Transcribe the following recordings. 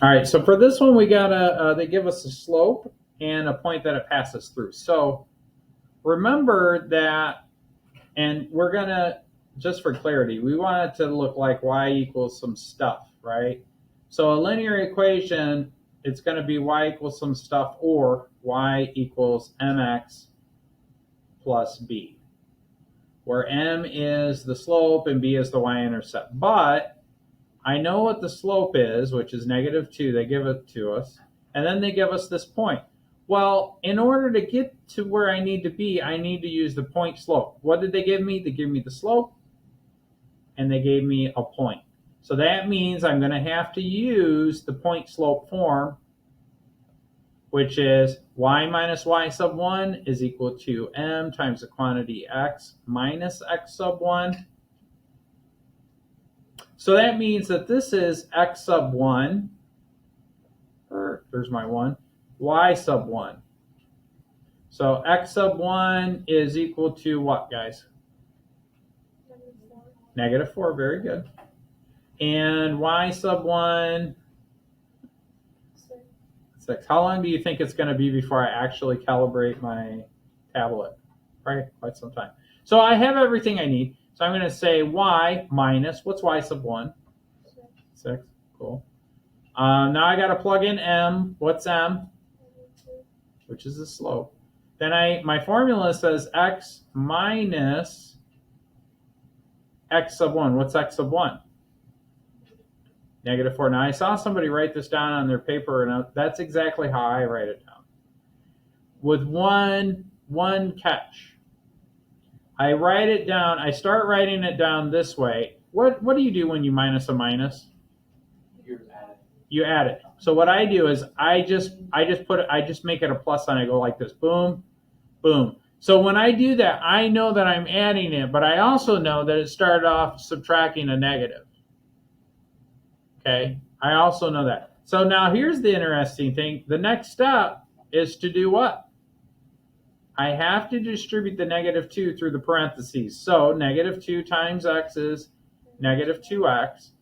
All right, so for this one, we got they give us a slope and a point that it passes through. So remember that, and we're going to, just for clarity, we want it to look like y equals some stuff, right? So a linear equation, it's going to be y equals some stuff or y equals mx plus b, where m is the slope and b is the y-intercept. But I know what the slope is, which is -2. They give it to us. And then they give us this point. Well, in order to get to where I need to be, I need to use the point slope. What did they give me? They gave me the slope, and they gave me a point. So that means I'm going to have to use the point slope form, which is y minus y sub 1 is equal to m times the quantity x minus x sub 1. So that means that this is x sub 1, or there's my 1, y sub 1. So x sub 1 is equal to what, guys? -4, very good. And y sub 1, 6. How long do you think it's going to be before I actually calibrate my tablet? Right, quite some time. So I have everything I need. So I'm going to say y minus, what's y sub 1? 6. Cool. Now I got to plug in m. What's m? Which is the slope. Then my formula says x minus x sub 1. What's x sub 1? -4. Now I saw somebody write this down on their paper, and that's exactly how I write it down. With one catch. I write it down. I start writing it down this way. What do you do when you minus a minus? You add it. So what I do is I just make it a plus sign. I go like this, boom, boom. So when I do that, I know that I'm adding it, but I also know that it started off subtracting a negative. Okay, I also know that. So now here's the interesting thing. The next step is to do what? I have to distribute the -2 through the parentheses. So -2 times x is -2x.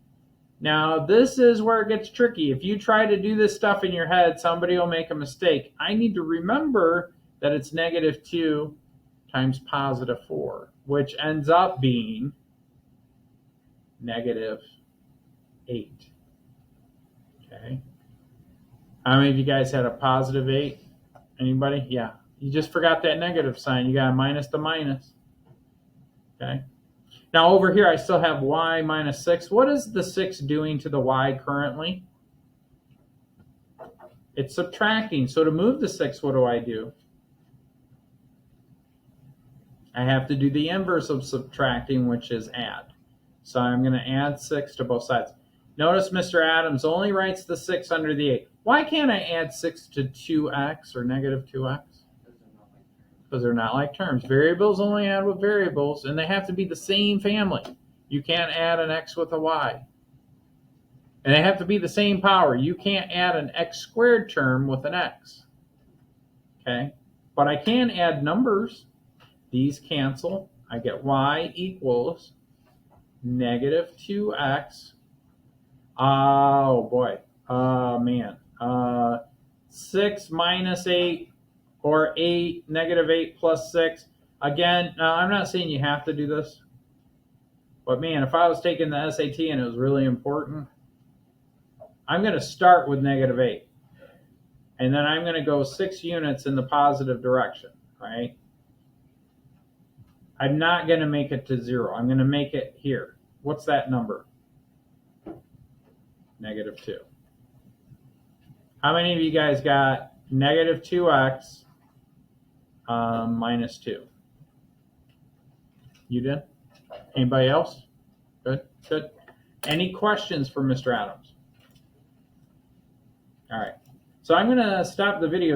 Now, this is where it gets tricky. If you try to do this stuff in your head, somebody will make a mistake. I need to remember that it's -2 times +4, which ends up being -8. Okay. How many of you guys had a +8? Anybody? Yeah. You just forgot that negative sign. You got to minus the minus. Okay. Now over here, I still have y minus 6. What is the 6 doing to the y currently? It's subtracting. So to move the 6, what do I do? I have to do the inverse of subtracting, which is add. So I'm going to add 6 to both sides. Notice Mr. Adams only writes the 6 under the 8. Why can't I add 6 to 2x or -2x? Because they're not like terms. Variables only add with variables, and they have to be the same family. You can't add an x with a y. And they have to be the same power. You can't add an x squared term with an x. Okay? But I can add numbers. These cancel. I get y equals -2x. Oh, boy. Man. 6 minus 8. Or 8, -8 plus 6. Again, now I'm not saying you have to do this. But man, if I was taking the SAT and it was really important, I'm going to start with -8. And then I'm going to go 6 units in the positive direction, right? I'm not going to make it to 0. I'm going to make it here. What's that number? -2. How many of you guys got -2x minus 2? You did? Anybody else? Good, good. Any questions for Mr. Adams? All right. So I'm going to stop the video